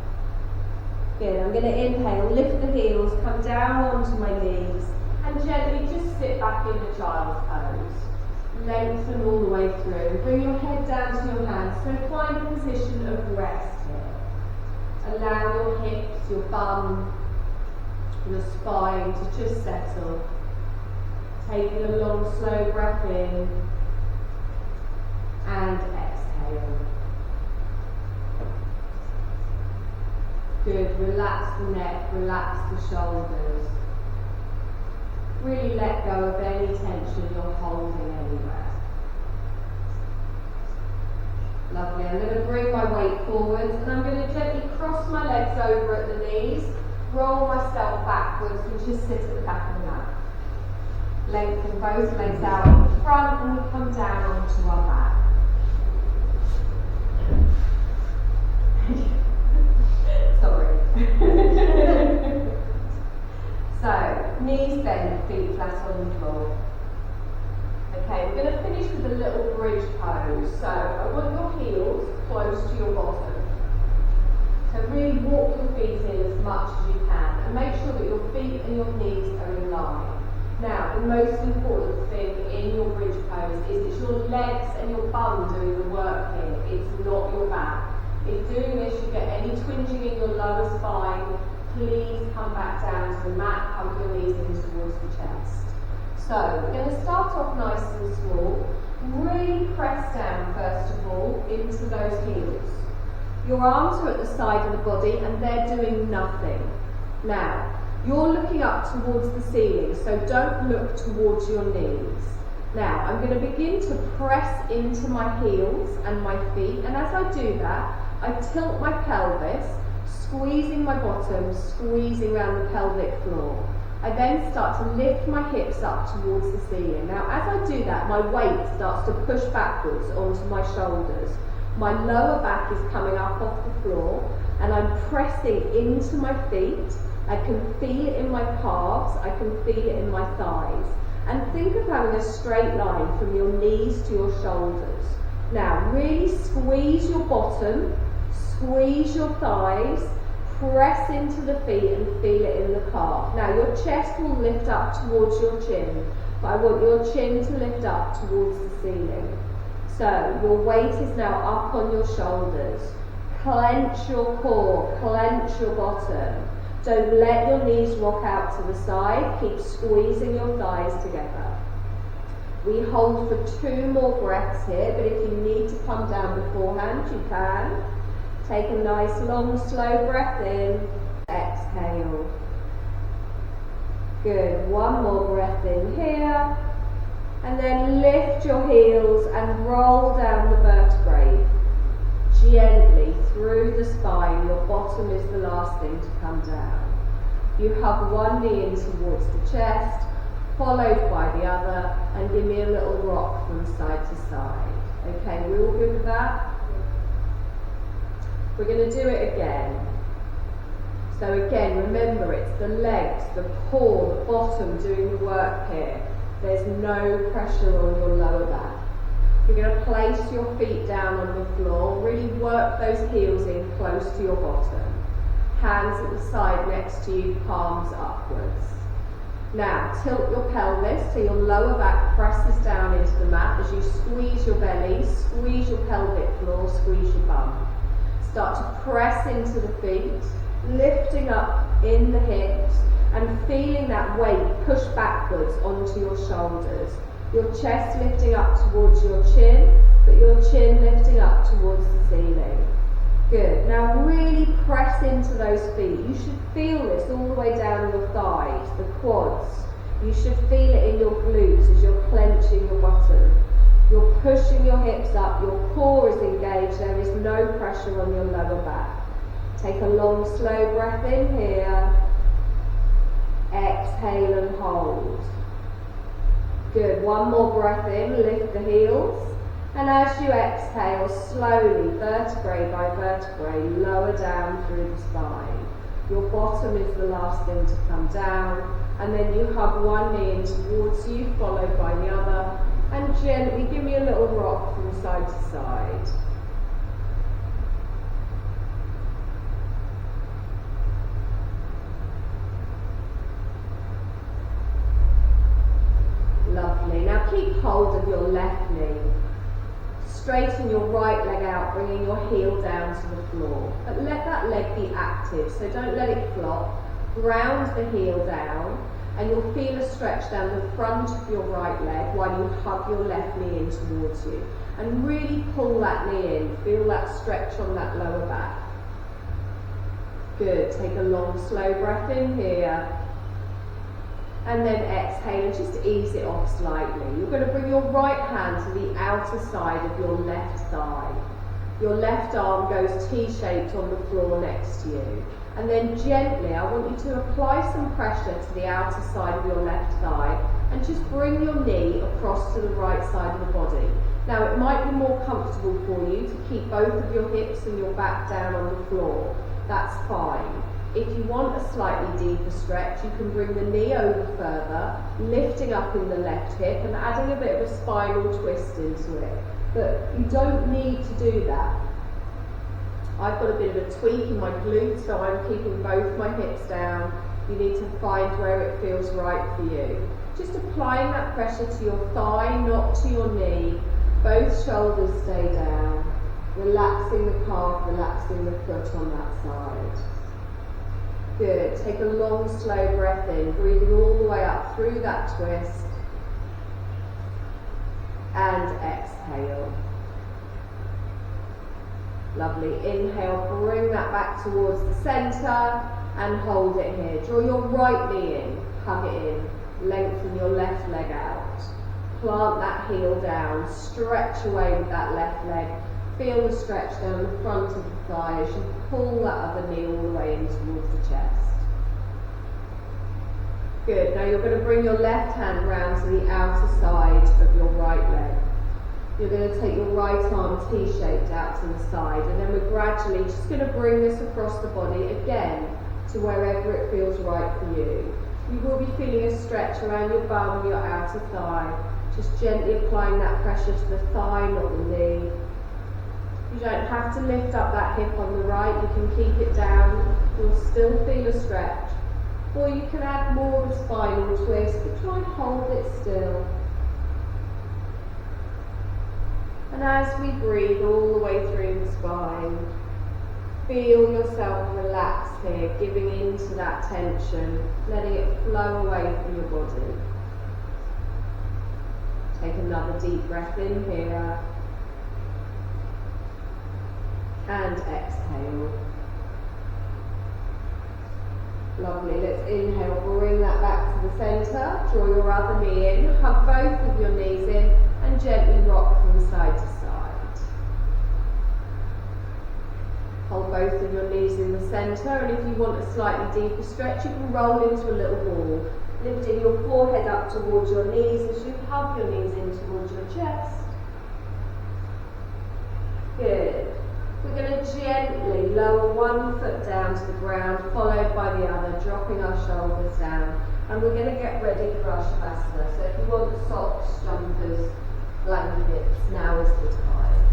Good, I'm going to inhale, lift the heels, come down onto my knees and gently just sit back in the child's pose. Lengthen all the way through. Bring your head down to your hands. So find a position of rest here. Allow your hips, your bum, your spine to just settle. Taking a long, slow breath in and exhale. Good, relax the neck, relax the shoulders. Really let go of any tension you're holding anywhere. Lovely, I'm going to bring my weight forwards and I'm going to gently cross my legs over at the knees, roll myself backwards and just sit at the back of the mat. Lengthen both legs out in the front and we come down onto our back. Sorry. So, knees bent, feet flat on the floor. Okay, we're going to finish with a little bridge pose. So, I want your heels close to your bottom. So really walk your feet in as much as you can and make sure that your feet and your knees are in line. Now, the most important thing in your bridge pose is it's your legs and your bum doing the work here. It's not your back. If doing this you get any twinging in your lower spine, please come back down to the mat, hug your knees in towards the chest. So, we're going to start off nice and small. Really press down first of all into those heels. Your arms are at the side of the body and they're doing nothing. Now, you're looking up towards the ceiling, so don't look towards your knees. Now, I'm going to begin to press into my heels and my feet, and as I do that, I tilt my pelvis, squeezing my bottom, squeezing around the pelvic floor. I then start to lift my hips up towards the ceiling. Now, as I do that, my weight starts to push backwards onto my shoulders. My lower back is coming up off the floor, and I'm pressing into my feet. I can feel it in my calves, I can feel it in my thighs. And think of having a straight line from your knees to your shoulders. Now, really squeeze your bottom, squeeze your thighs, press into the feet and feel it in the calf. Now, your chest will lift up towards your chin, but I want your chin to lift up towards the ceiling. So, your weight is now up on your shoulders. Clench your core, clench your bottom. Don't let your knees rock out to the side. Keep squeezing your thighs together. We hold for 2 more breaths here, but if you need to come down beforehand, you can. Take a nice long slow breath in. Exhale. Good. 1 more breath in here. And then lift your heels and roll down the vertebrae. Gently through the spine. Your bottom is the last thing to come down. You hug one knee in towards the chest, followed by the other, and give me a little rock from side to side. Okay, we all good with that? We're going to do it again. So again, remember it's the legs, the core, the bottom doing the work here. There's no pressure on your lower back. You're going to place your feet down on the floor, really work those heels in close to your bottom. Hands at the side next to you, palms upwards. Now, tilt your pelvis so your lower back presses down into the mat as you squeeze your belly, squeeze your pelvic floor, squeeze your bum. Start to press into the feet, lifting up in the hips and feeling that weight push backwards onto your shoulders. Your chest lifting up towards your chin, but your chin lifting up towards the ceiling. Good. Now really press into those feet. You should feel this all the way down your thighs, the quads. You should feel it in your glutes as you're clenching your bottom. You're pushing your hips up, your core is engaged, there is no pressure on your lower back. Take a long slow breath in here. Exhale and hold. Good. One more breath in, lift the heels. And as you exhale, slowly, vertebrae by vertebrae, lower down through the spine. Your bottom is the last thing to come down. And then you hug one knee in towards you, followed by the other. And gently give me a little rock from side to side. Lovely. Now keep hold of your left knee. Straighten your right leg out, bringing your heel down to the floor. But let that leg be active, so don't let it flop. Ground the heel down, and you'll feel a stretch down the front of your right leg while you hug your left knee in towards you. And really pull that knee in. Feel that stretch on that lower back. Good. Take a long, slow breath in here. And then exhale and just ease it off slightly. You're going to bring your right hand to the outer side of your left thigh. Your left arm goes T-shaped on the floor next to you. And then gently, I want you to apply some pressure to the outer side of your left thigh and just bring your knee across to the right side of the body. Now it might be more comfortable for you to keep both of your hips and your back down on the floor. That's fine. If you want a slightly deeper stretch, you can bring the knee over further, lifting up in the left hip and adding a bit of a spinal twist into it. But you don't need to do that. I've got a bit of a tweak in my glutes, so I'm keeping both my hips down. You need to find where it feels right for you. Just applying that pressure to your thigh, not to your knee. Both shoulders stay down. Relaxing the calf, relaxing the foot on that side. Good. Take a long, slow breath in, breathing all the way up through that twist. And exhale. Lovely. Inhale, bring that back towards the centre and hold it here. Draw your right knee in, hug it in, lengthen your left leg out. Plant that heel down, stretch away with that left leg. Feel the stretch down the front of the thigh as you pull that other knee all the way in towards the chest. Good. Now you're going to bring your left hand round to the outer side of your right leg. You're going to take your right arm T-shaped out to the side, and then we're gradually just going to bring this across the body again to wherever it feels right for you. You will be feeling a stretch around your bum, your outer thigh. Just gently applying that pressure to the thigh, not the knee. You don't have to lift up that hip on the right, you can keep it down, you'll still feel a stretch. Or you can add more of a spinal twist, but try and hold it still. And as we breathe all the way through the spine, feel yourself relax here, giving into that tension, letting it flow away from your body. Take another deep breath in here. And exhale. Lovely. Let's inhale, bring that back to the centre. Draw your other knee in, hug both of your knees in, and gently rock from side to side. Hold both of your knees in the centre, and if you want a slightly deeper stretch, you can roll into a little ball, lifting your forehead up towards your knees as you hug your knees in towards your chest. Good. We're going to gently lower one foot down to the ground, followed by the other, dropping our shoulders down. And we're going to get ready for our Shavasana. So if you want socks, jumpers, blankets, now is the time.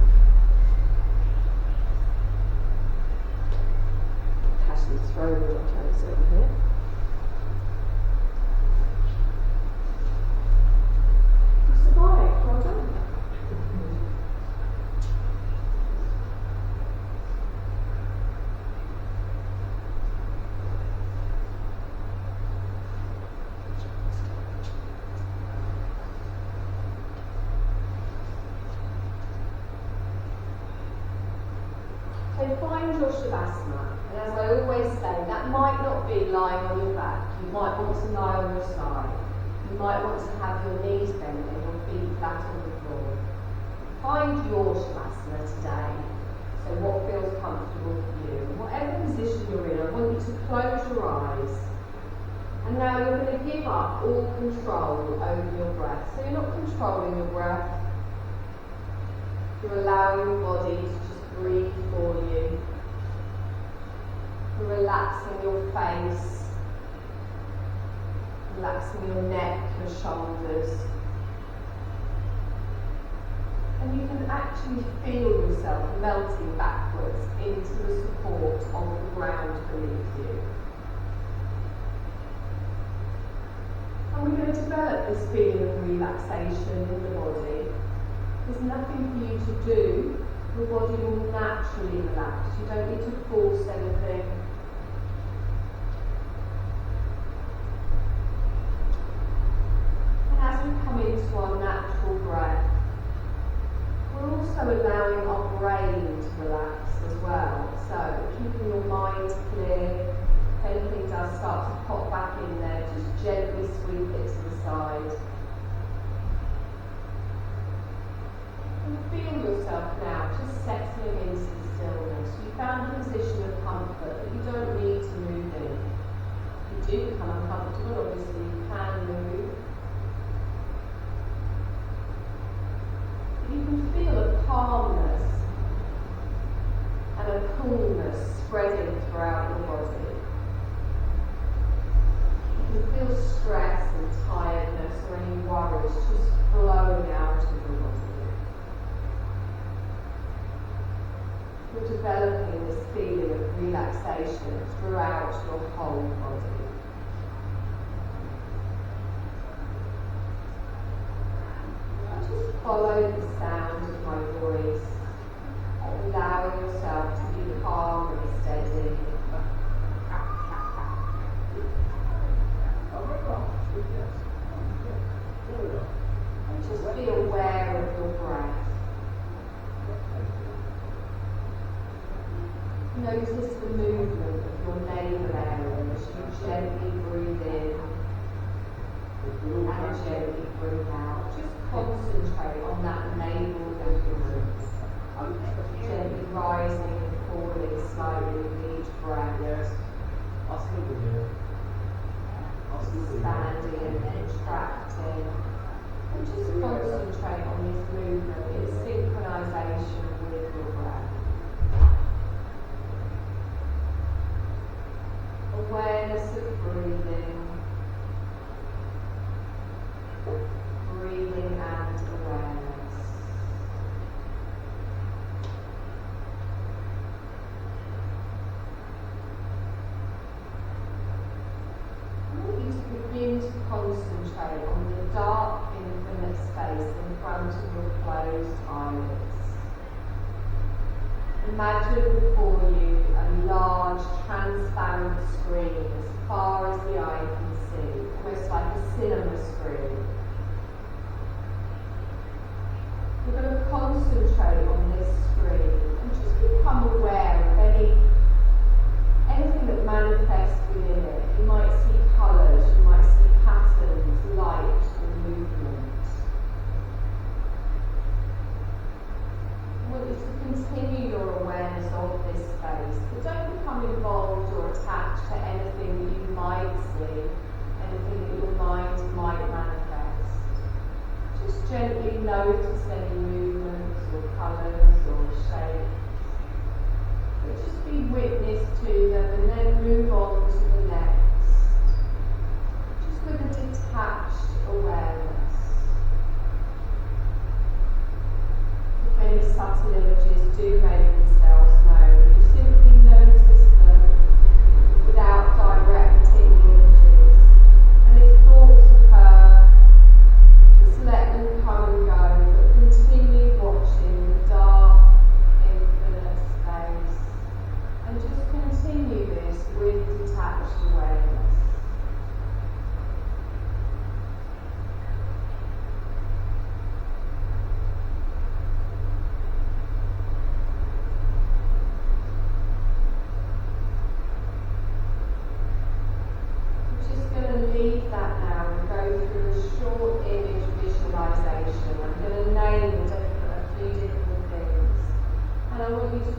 Casually throw your toes over here. then find your Shavasana. And as I always say, that might not be lying on your back. You might want to lie on your side. You might want to have your knees bent and your feet flat on the floor. Find your Shavasana today. So what feels comfortable for you. Whatever position you're in, I want you to close your eyes. And now you're going to give up all control over your breath. So you're not controlling your breath. You're allowing your body to just breathe for you. You're relaxing your face, relaxing your neck, your shoulders. And you can actually feel yourself melting backwards into the support of the ground beneath you. And we're going to develop this feeling of relaxation in the body. There's nothing for you to do. Your body will naturally relax. You don't need to force anything. And as we come into our natural breath, we're also allowing our brain to relax as well. So keeping your mind clear. If anything does start to pop back in there, just gently sweep it to the side. And feel yourself now just settling into the stillness. You found a position of comfort that you don't need to move in. If you do become uncomfortable, obviously you can move. You can feel a calmness and a coolness spreading throughout your body. You can feel stress and tiredness or any worries just flowing out of your body. You're developing this feeling of relaxation throughout your whole body. Just follow the sound of my voice, allowing yourself to be calm and steady. And just be aware of your breath. Notice the movement of your navel area as you gently breathe in and gently breathe out. Just concentrate on that navel movement. Gently rising and falling slightly with each breath. Expanding and contracting. And just concentrate on this movement in synchronization with your breath. Awareness of breathing, breathing and awareness. I want you to begin to concentrate on the dark, infinite space in front of your closed eyelids. Imagine before you a large, transparent screen as far as the eye can see, almost like a cinema screen. You're going to concentrate on this screen and just become aware of anything that manifests within it. You might see colours, you might see patterns, light or movement. I want you to continue your awareness of this space, but don't become involved or attached to anything that you might see, anything that your mind might manifest. Just gently notice any movements or colours or shapes, but just be witness to them and then move on to the next, just with a detached awareness. If any subtle images do make themselves known, you simply notice them without directing the images. And if thoughts occur, just let them come and go, but continue watching the dark, infinite space. And just continue this with detached awareness.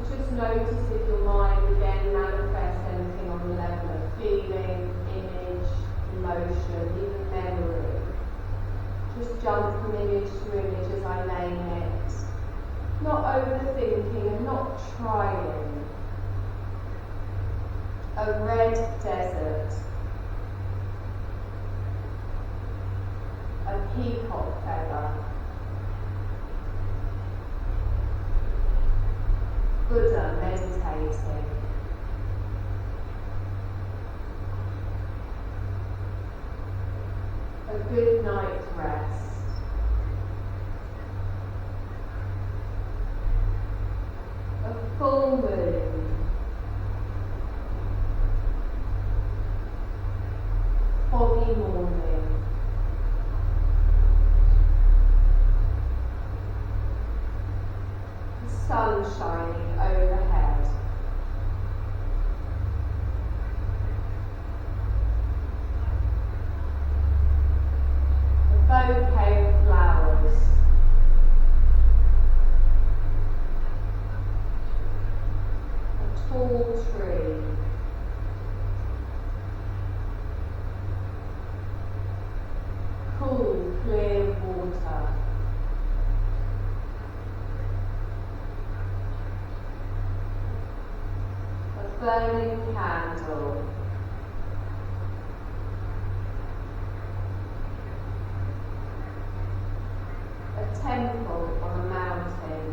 just notice if your mind again manifests anything on the level of feeling, image, emotion, even memory. Just jump from image to image as I name it. Not overthinking and not trying. A red desert. A peacock feather. Buddha meditating. A good night's rest. A full moon. Foggy morning. The sun shining overhead. A bouquet of flowers. A tall tree. Cool, clear water. A burning candle. A temple on a mountain.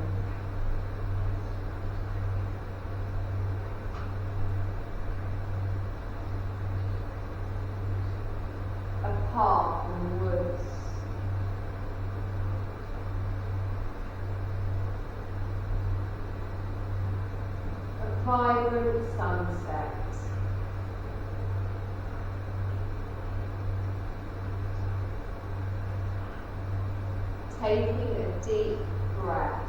A park in the woods. A vibrant sunset. Taking a deep breath.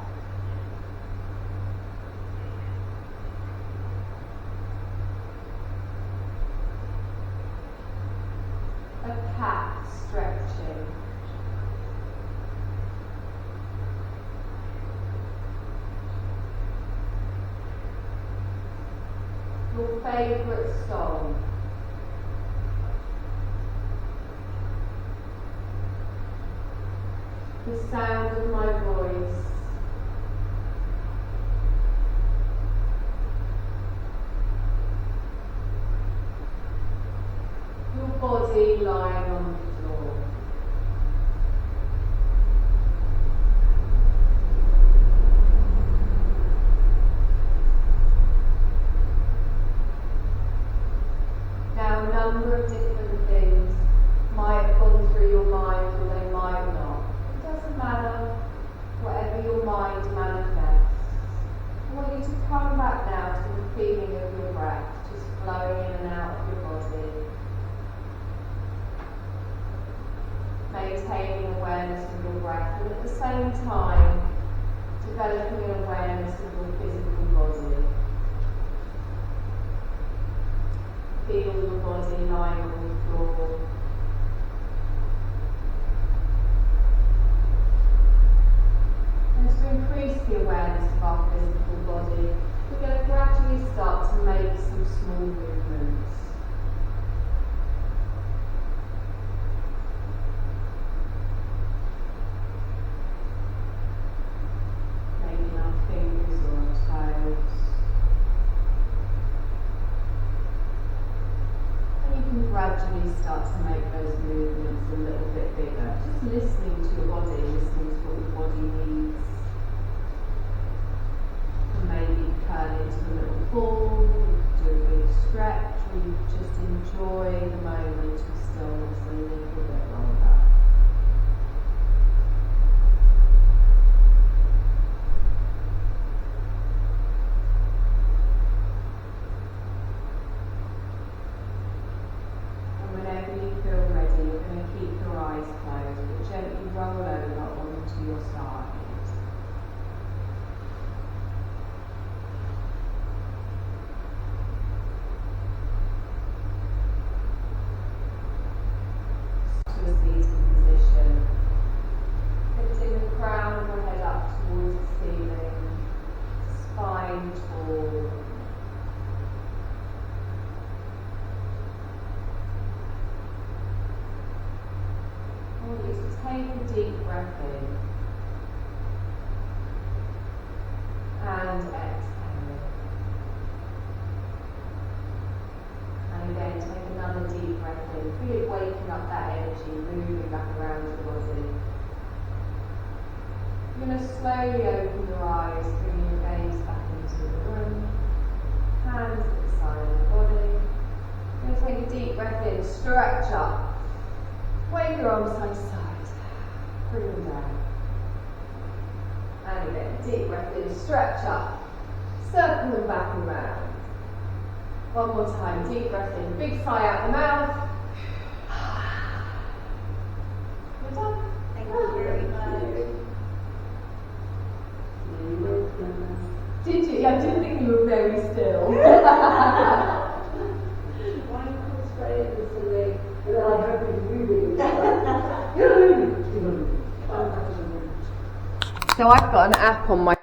A cat stretching. Your favourite song. The sound of my voice. Your body lying on the floor. Now, a number of different things might have gone through your mind or they might not. It doesn't matter, whatever your mind manifests. I want you to come back now to the feeling of your breath, just flowing in and out of your body. Maintaining awareness of your breath, and at the same time, developing an awareness of your physical body. Feel your body lying on the floor. And to increase the awareness of our physical body, we're going to gradually start to make some small movements. Maybe our fingers or our toes. And you can gradually start to make those movements a little bit bigger. Just listening to your body, listening to what your body needs. And maybe turn into a little ball, do a big stretch, or you just enjoy the moment of stillness a little bit longer. And whenever you feel ready, you're going to keep your eyes closed, but gently roll over onto your side. To a seated position, lifting the crown of your head up towards the ceiling, spine taut. take a deep breath in. And exhale. And again, take another deep breath in. Feel it waking up that energy, moving back around your body. You're going to slowly open your eyes, bringing your gaze back into the room. Hands at the side of the body. You're going to take a deep breath in, stretch up. Wave your arms side to side. Bring them down. And again, deep breath in, stretch up. Circle them back and round. One more time, deep breath in, big sigh out the mouth. You're done. Thank you very much. Did you? I didn't think you were very still. So I've got an app on my